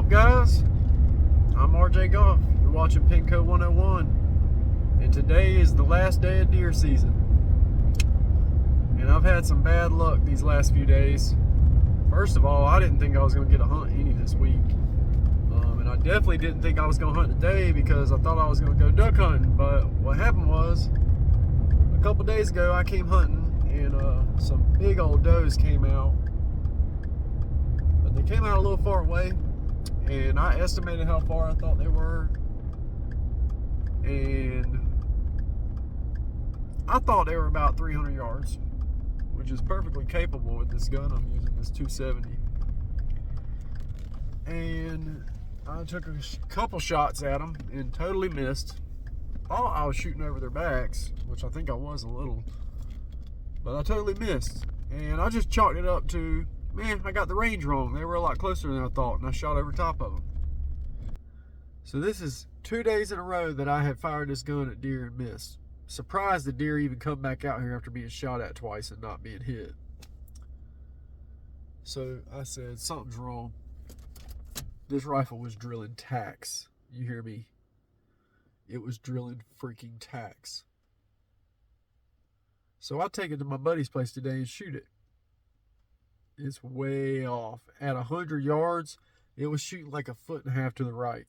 up, guys? I'm RJ Golf. You're watching Pinco 101, and today is the last day of deer season. And I've had some bad luck these last few days. First of all, I didn't think I was going to get a hunt any this week, and I definitely didn't think I was going to hunt today because I thought I was going to go duck hunting. But what happened was, a couple days ago, I came hunting, and some big old does came out. But they came out a little far away, and I estimated how far I thought they were, and I thought they were about 300 yards, which is perfectly capable with this gun I'm using, this 270. And I took a couple shots at them and totally missed. Thought I was shooting over their backs, which I think I was a little, but I totally missed. And I just chalked it up to, man, I got the range wrong. They were a lot closer than I thought, and I shot over top of them. So this is 2 days in a row that I have fired this gun at deer and missed. Surprised the deer even come back out here after being shot at twice and not being hit. So I said, something's wrong. This rifle was drilling tacks. You hear me? It was drilling freaking tacks. So I take it to my buddy's place today and shoot it. It's way off. At 100 yards, it was shooting like 1.5 feet to the right.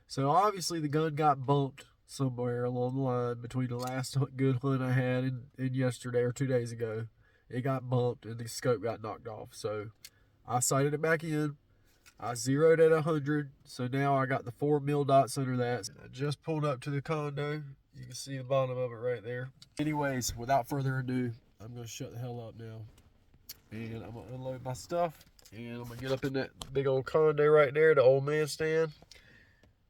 So obviously the gun got bumped somewhere along the line between the last good hunt I had and yesterday or 2 days ago. It got bumped and the scope got knocked off. So I sighted it back in. I zeroed at 100. So now I got the 4 mil dots under that. I just pulled up to the condo. You can see the bottom of it right there. Anyways, without further ado, I'm going to shut the hell up now. And I'm going to unload my stuff. And I'm going to get up in that big old condo right there, the old man stand.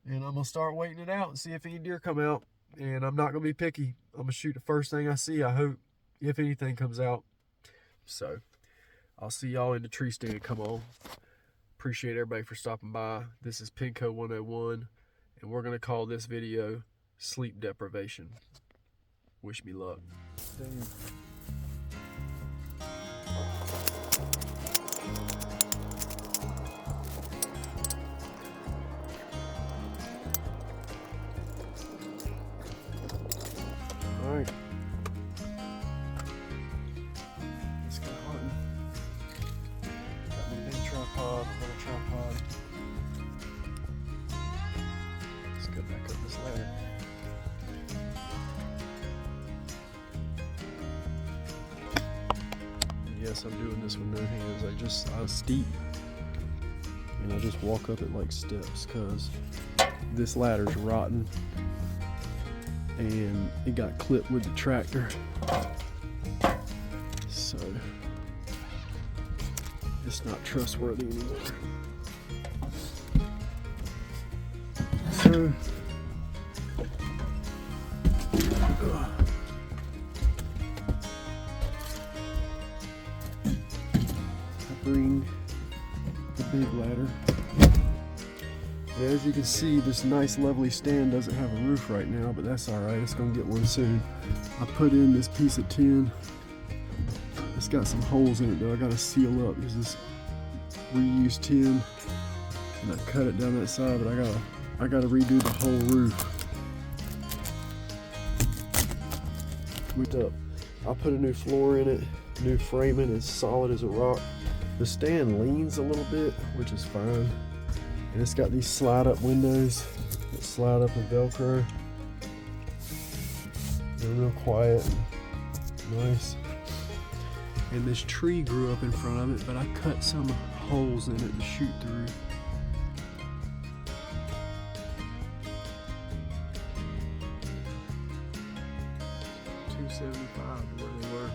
And I'm going to start waiting it out and see if any deer come out. And I'm not going to be picky. I'm going to shoot the first thing I see, I hope, if anything comes out. So, I'll see y'all in the tree stand. Come on. Appreciate everybody for stopping by. This is Pinco 101. And we're going to call this video Sleep Deprivation. Wish me luck. Damn. Alright. Let's go hunting. Got my big tripod, a little tripod. Let's go back up this ladder. Yes, I'm doing this with no hands. I was steep. And I just walk up it like steps because this ladder's rotten. And it got clipped with the tractor, so it's not trustworthy anymore. So I bring the big ladder. As you can see, this nice lovely stand doesn't have a roof right now, but that's alright, it's going to get one soon. I put in this piece of tin. It's got some holes in it though, I got to seal up. There's this reused tin, and I cut it down that side, but I gotta redo the whole roof. I put a new floor in it, new framing, it's solid as a rock. The stand leans a little bit, which is fine. And it's got these slide up windows that slide up with Velcro. They're real quiet and nice. And this tree grew up in front of it, but I cut some holes in it to shoot through. $275 where they were.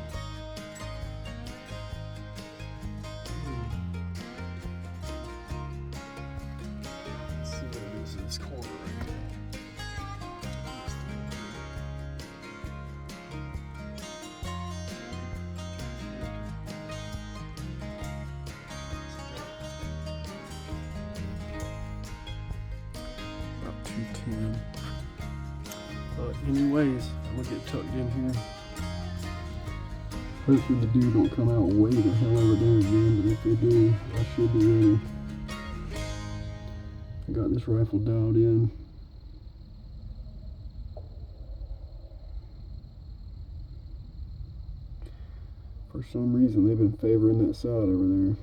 This corner right there. About 210. But anyways, I'm gonna get tucked in here. Hopefully the deer don't come out way the hell over there again, but if they do, I should be ready. got this rifle dialed in. For some reason, they've been favoring that side over there.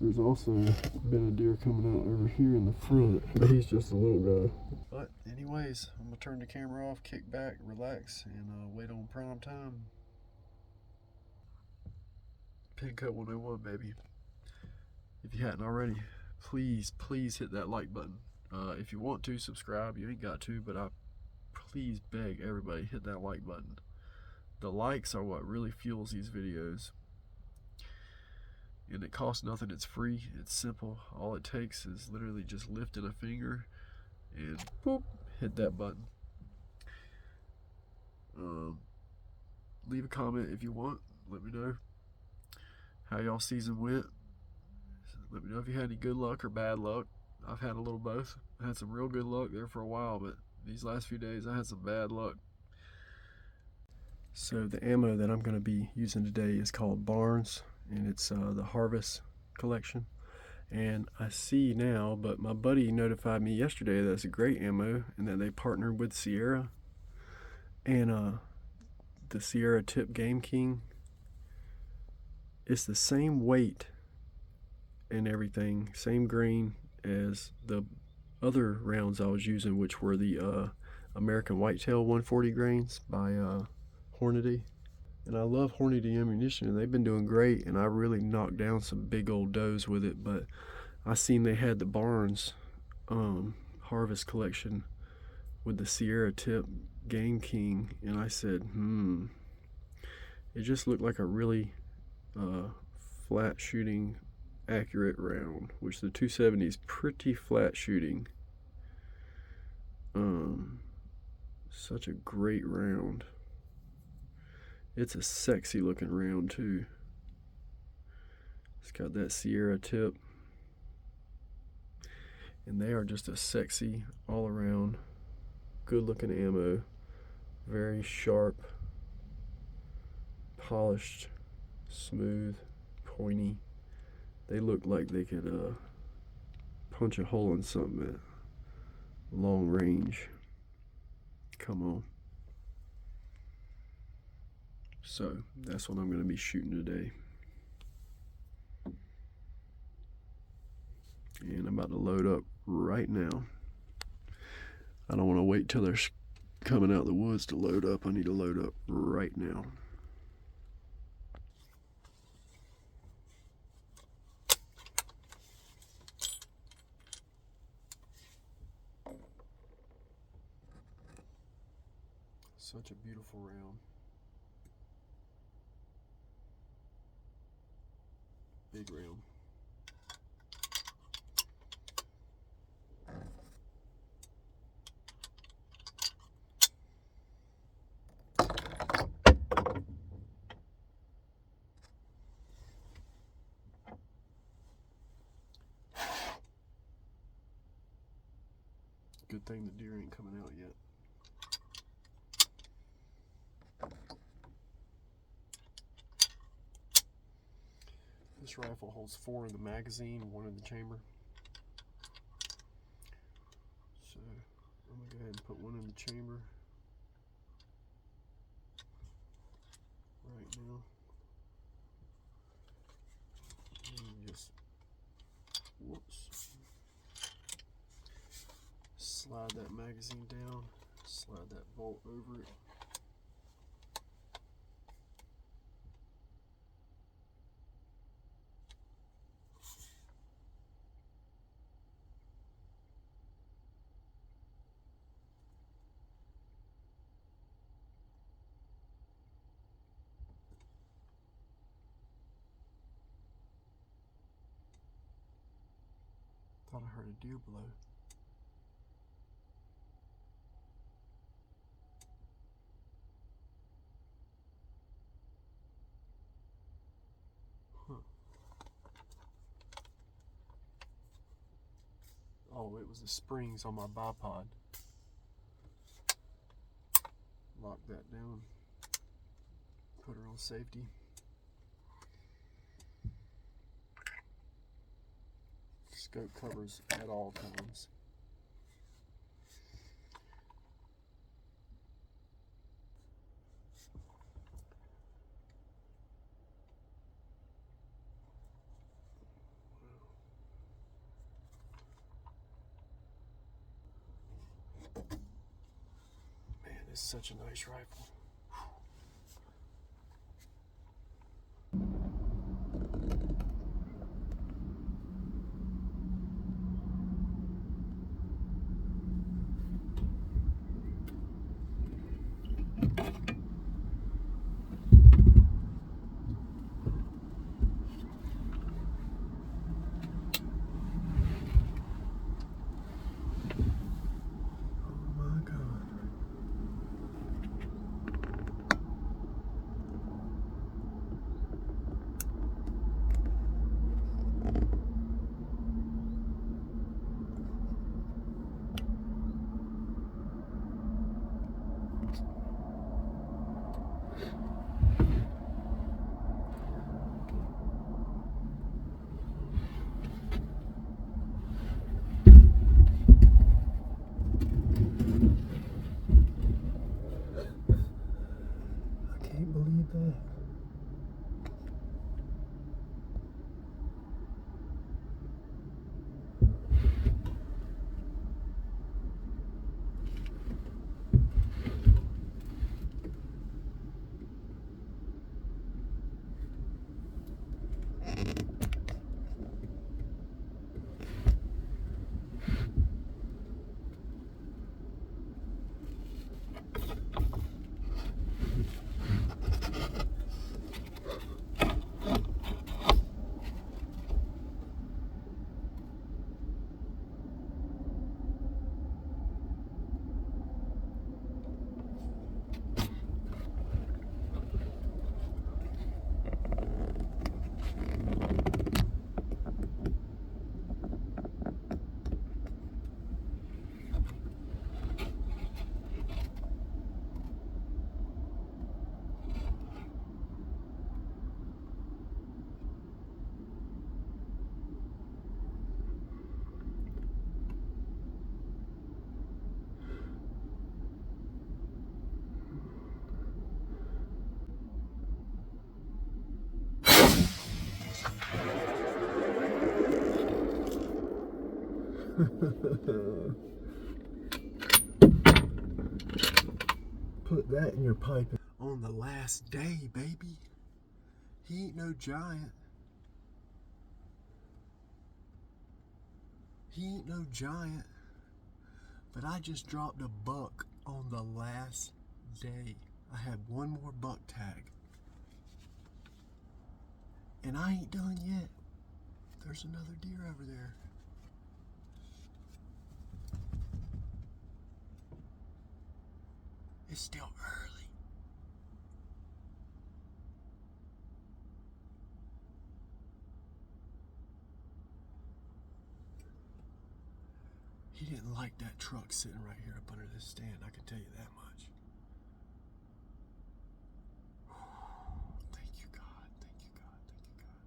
There's also been a deer coming out over here in the front, but he's just a little guy. But anyways, I'm gonna turn the camera off, kick back, relax, and wait on prime time. Pin Cut 101, baby. If you hadn't already, please hit that like button. If you want to subscribe, you ain't got to, but I please beg everybody, hit that like button. The likes are what really fuels these videos. And it costs nothing, it's free, it's simple. All it takes is literally just lifting a finger and boop, hit that button. Leave a comment if you want. Let me know how y'all season went. Let me know if you had any good luck or bad luck. I've had a little both. I had some real good luck there for a while, but these last few days I had some bad luck. So the ammo that I'm going to be using today is called Barnes, and it's the Harvest collection. And I see now, but my buddy notified me yesterday that it's a great ammo and that they partnered with Sierra. And the Sierra Tip Game King, it's the same weight and everything, same grain as the other rounds I was using, which were the American Whitetail 140 grains by Hornady. And I love Hornady ammunition, and they've been doing great, and I really knocked down some big old does with it. But I seen they had the Barnes Harvest collection with the Sierra Tip Game King, and I said, it just looked like a really flat shooting, accurate round, which the 270 is pretty flat shooting. Such a great round. It's a sexy looking round too. It's got that Sierra tip, and they are just a sexy all around good looking ammo. Very sharp, polished, smooth, pointy. They look like they could punch a hole in something at long range. Come on. So that's what I'm going to be shooting today. And I'm about to load up right now. I don't want to wait till they're coming out the woods to load up. I need to load up right now. Such a beautiful round. Big round. Good thing the deer ain't coming out yet. This rifle holds 4 in the magazine, 1 in the chamber. So I'm gonna go ahead and put 1 in the chamber right now. And just, whoops. Slide that magazine down, slide that bolt over it. Thought I heard a deer blow. Huh. Oh, it was the springs on my bipod. Lock that down. Put her on safety. Just scope covers at all times. Man, it's such a nice rifle. Put that in your pipe. On the last day, baby. He ain't no giant. He ain't no giant. But I just dropped a buck on the last day. I had one more buck tag. And I ain't done yet. There's another deer over there. It's still early. He didn't like that truck sitting right here up under this stand, I can tell you that much. Thank you, God. Thank you, God. Thank you, God.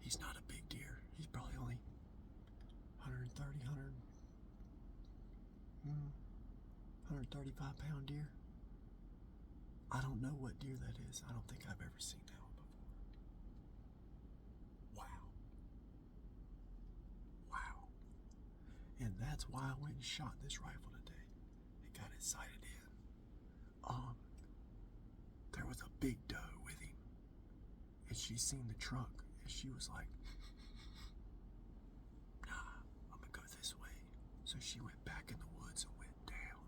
He's not a big deer. He's probably only 135 pound deer. I don't know what deer that is. I don't think I've ever seen that one before. Wow. Wow. And that's why I went and shot this rifle today. It got it sighted in. There was a big doe with him. And she seen the truck and she was like, nah, I'm gonna go this way. So she went back in the woods and went down.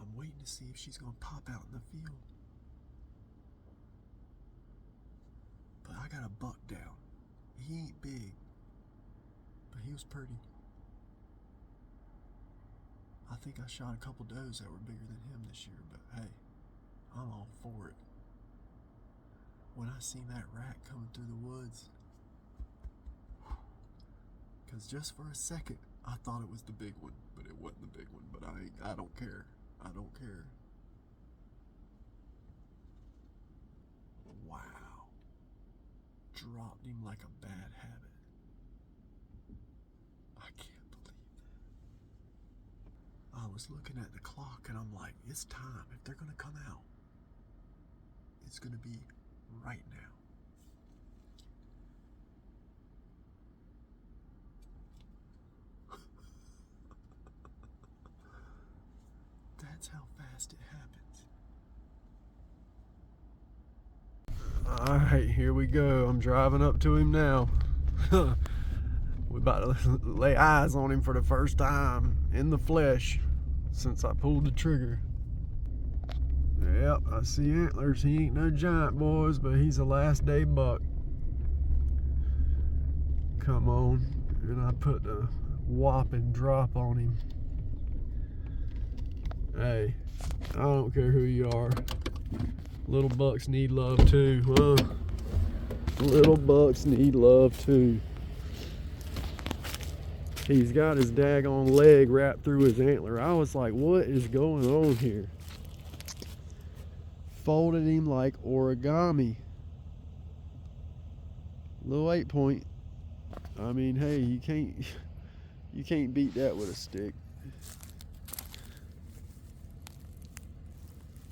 I'm waiting to see if she's gonna pop out in the field. But I got a buck down. He ain't big, but he was pretty. I think I shot a couple does that were bigger than him this year, but hey, I'm all for it. When I seen that rat coming through the woods, because just for a second, I thought it was the big one, but it wasn't the big one, but I don't care. I don't care. Wow. dropped him like a bad habit. I can't believe that. I was looking at the clock and I'm like, it's time. If they're gonna come out, it's gonna be right now. That's how fast it happens. Alright, here we go. I'm driving up to him now. We're about to lay eyes on him for the first time in the flesh since I pulled the trigger. Yep, I see antlers. He ain't no giant, boys, but he's a last day buck. Come on. And I put the whopping drop on him. Hey, I don't care who you are. Little bucks need love too, huh? Little bucks need love too. He's got his daggone leg wrapped through his antler. I was like, what is going on here? Folded him like origami. Little 8-point. I mean, hey, you can't beat that with a stick.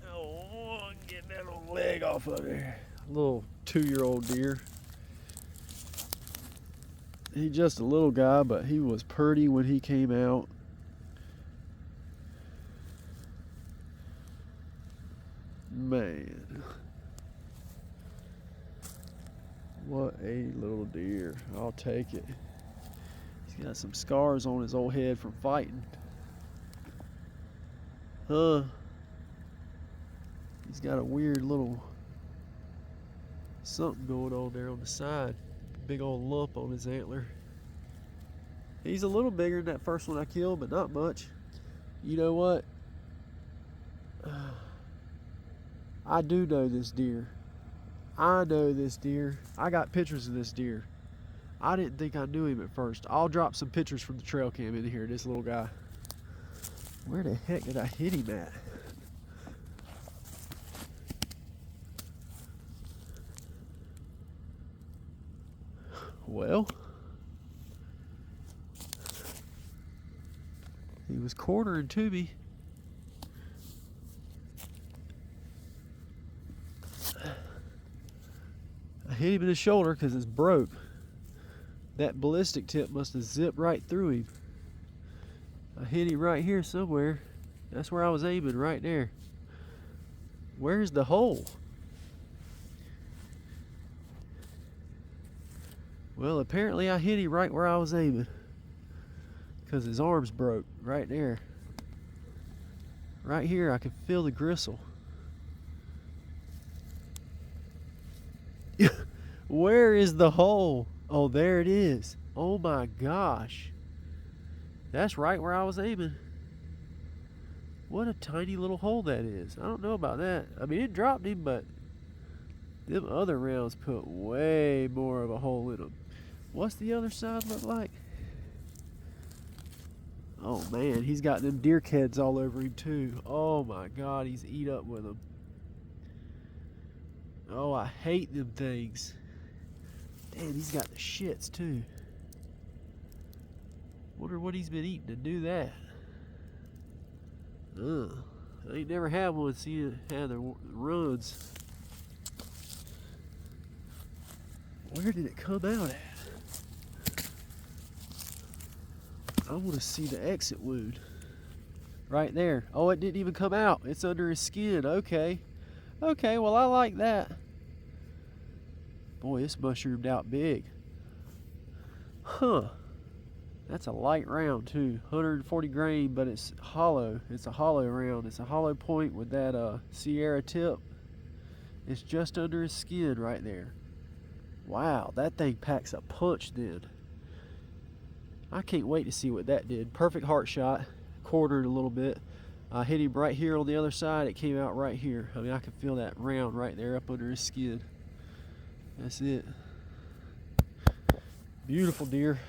Oh, get that little leg off of there. Little 2-year-old deer. He's just a little guy, but he was purty when he came out. Man. What a little deer. I'll take it. He's got some scars on his old head from fighting. Huh. He's got a weird little something going on there on the side. Big old lump on his antler. He's a little bigger than that first one I killed, but not much. You know what? I do know this deer. I know this deer. I got pictures of this deer. I didn't think I knew him at first. I'll drop some pictures from the trail cam in here, this little guy. Where the heck did I hit him at? Well, he was cornering to me. I hit him in the shoulder because it's broke. That ballistic tip must have zipped right through him. I hit him right here somewhere. That's where I was aiming, right there. Where's the hole? Well, apparently I hit him right where I was aiming. Because his arms broke, right there. Right here, I can feel the gristle. Where is the hole? Oh, there it is. Oh my gosh. That's right where I was aiming. What a tiny little hole that is. I don't know about that. I mean, it dropped him, but them other rounds put way more of a hole in them. What's the other side look like? Oh man, he's got them deer heads all over him too. Oh my God, he's eat up with them. Oh, I hate them things. Damn, he's got the shits too. Wonder what he's been eating to do that. I ain't never had one see it have the runs. Where did it come out at? I want to see the exit wound. Right there. Oh, it didn't even come out. It's under his skin. Okay. Okay, well, I like that. Boy, it's mushroomed out big. Huh. That's a light round, too. 140 grain, but it's hollow. It's a hollow round. It's a hollow point with that Sierra tip. It's just under his skin right there. Wow, that thing packs a punch then. I can't wait to see what that did. Perfect heart shot. Quartered a little bit. I hit him right here on the other side. It came out right here. I mean, I can feel that round right there up under his skin. That's it. Beautiful deer.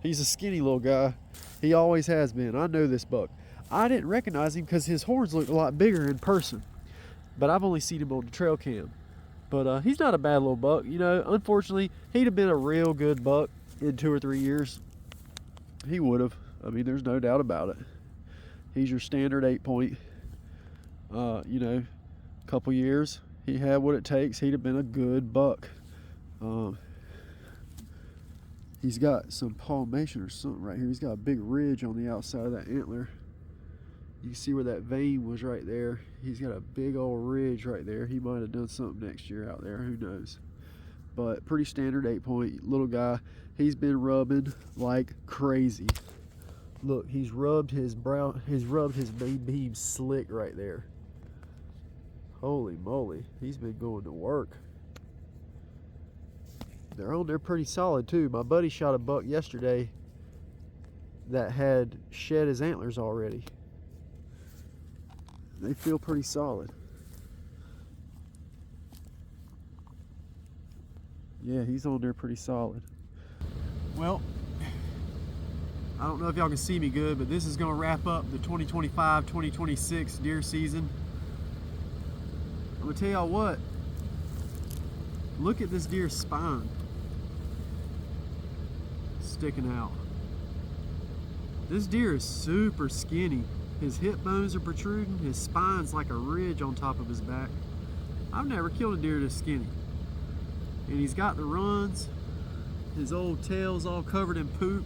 He's a skinny little guy. He always has been. I know this buck. I didn't recognize him because his horns looked a lot bigger in person. But I've only seen him on the trail cam. But he's not a bad little buck. You know, unfortunately, he'd have been a real good buck in 2 or 3 years. He would have. I mean, there's no doubt about it. He's your standard 8-point. You know, a couple years, he had what it takes. He'd have been a good buck. He's got some palmation or something right here. He's got a big ridge on the outside of that antler. You can see where that vein was right there. He's got a big old ridge right there. He might have done something next year out there. Who knows? But pretty standard 8-point little guy. He's been rubbing like crazy. Look, he's rubbed his main beam slick right there. Holy moly, he's been going to work. They're on there pretty solid too. My buddy shot a buck yesterday that had shed his antlers already. They feel pretty solid. Yeah, he's on there pretty solid. Well, I don't know if y'all can see me good, but this is going to wrap up the 2025-2026 deer season. I'm going to tell y'all what. Look at this deer's spine sticking out. This deer is super skinny. His hip bones are protruding. His spine's like a ridge on top of his back. I've never killed a deer this skinny. And he's got the runs. His old tail's all covered in poop.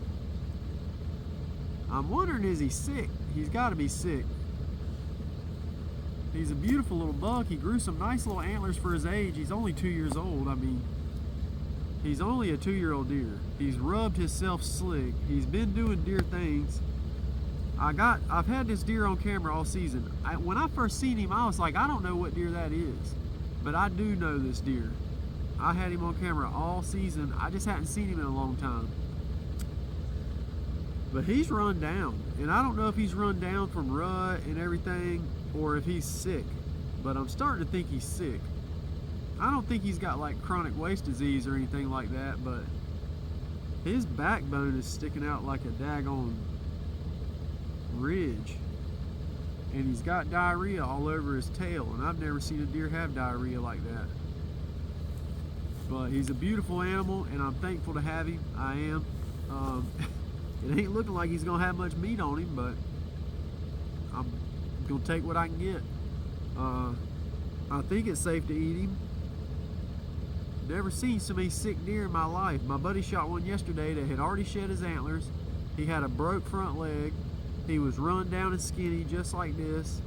I'm wondering, is he sick? He's got to be sick. He's a beautiful little buck. He grew some nice little antlers for his age. He's only 2 years old. I mean, he's only a 2-year-old deer. He's rubbed himself slick. He's been doing deer things. I've had this deer on camera all season. When I first seen him, I was like, I don't know what deer that is, but I do know this deer. I had him on camera all season. I just hadn't seen him in a long time. But he's run down, and I don't know if he's run down from rut and everything or if he's sick, but I'm starting to think he's sick. I don't think he's got like chronic waist disease or anything like that, but his backbone is sticking out like a daggone ridge, and he's got diarrhea all over his tail, and I've never seen a deer have diarrhea like that. But he's a beautiful animal, and I'm thankful to have him. I am. It ain't looking like he's gonna have much meat on him, but I'm gonna take what I can get. I think it's safe to eat him. Never seen so many sick deer in my life. My buddy shot one yesterday that had already shed his antlers. He had a broke front leg. He was run down and skinny just like this.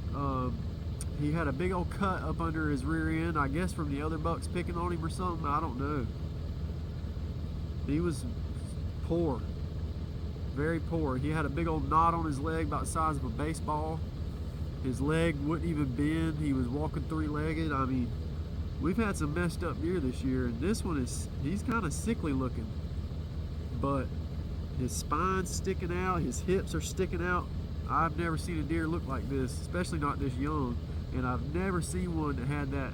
He had a big old cut up under his rear end, I guess from the other bucks picking on him or something, I don't know. He was poor, very poor. He had a big old knot on his leg about the size of a baseball. His leg wouldn't even bend. He was walking 3-legged. I mean, we've had some messed up deer this year, and this one he's kind of sickly looking, but his spine's sticking out, his hips are sticking out. I've never seen a deer look like this, especially not this young, and I've never seen one that had that.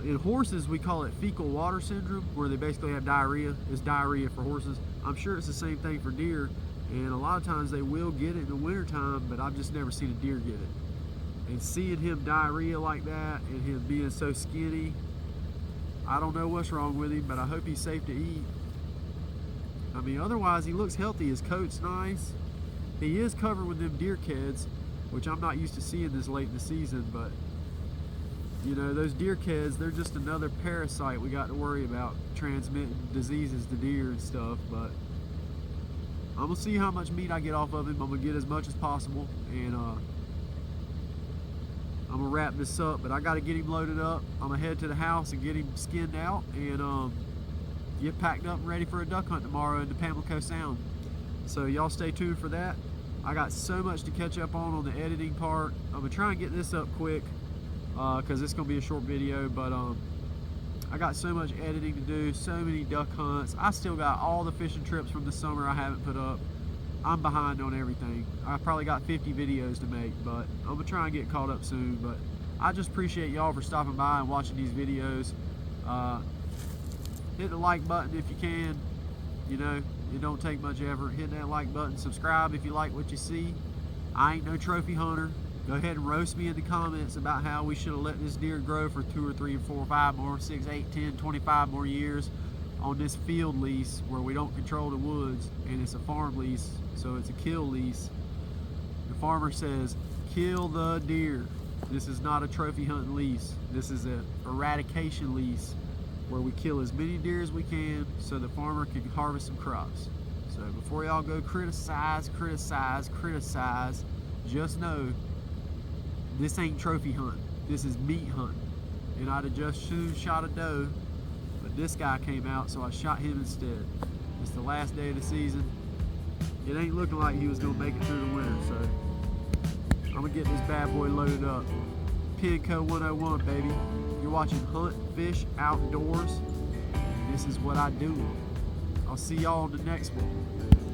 In horses, we call it fecal water syndrome, where they basically have diarrhea. It's diarrhea for horses. I'm sure it's the same thing for deer, and a lot of times they will get it in the wintertime, but I've just never seen a deer get it. And seeing him diarrhea like that, and him being so skinny, I don't know what's wrong with him, but I hope he's safe to eat. I mean, otherwise he looks healthy. His coat's nice. He is covered with them deer keds, which I'm not used to seeing this late in the season, but you know, those deer keds, they're just another parasite we got to worry about, transmitting diseases to deer and stuff. But I'm gonna see how much meat I get off of him. I'm gonna get as much as possible, and I'm gonna wrap this up, but I gotta get him loaded up. I'm gonna head to the house and get him skinned out, and get packed up and ready for a duck hunt tomorrow in the Pamlico Sound. So y'all stay tuned for that. I got so much to catch up on the editing part. I'm gonna try and get this up quick because it's gonna be a short video, but I got so much editing to do, so many duck hunts. I still got all the fishing trips from the summer I haven't put up. I'm behind on everything. I probably got 50 videos to make, but I'm gonna try and get caught up soon. But I just appreciate y'all for stopping by and watching these videos. Hit the like button if you can. You know, it don't take much effort. Hit that like button. Subscribe if you like what you see. I ain't no trophy hunter. Go ahead and roast me in the comments about how we should have let this deer grow for 2 or 3 or 4 or 5 more, 6, 8, 10, 25 more years on this field lease where we don't control the woods, and it's a farm lease, so it's a kill lease. The farmer says, kill the deer. This is not a trophy hunting lease. This is an eradication lease where we kill as many deer as we can so the farmer can harvest some crops. So before y'all go criticize, just know this ain't trophy hunting. This is meat hunting. And I'd have just shot a doe, but this guy came out, so I shot him instead. It's the last day of the season. It ain't looking like he was gonna make it through the winter, so I'm gonna get this bad boy loaded up. Pinco 101, baby. You're watching Hunt Fish Outdoors. This is what I do. I'll see y'all on the next one.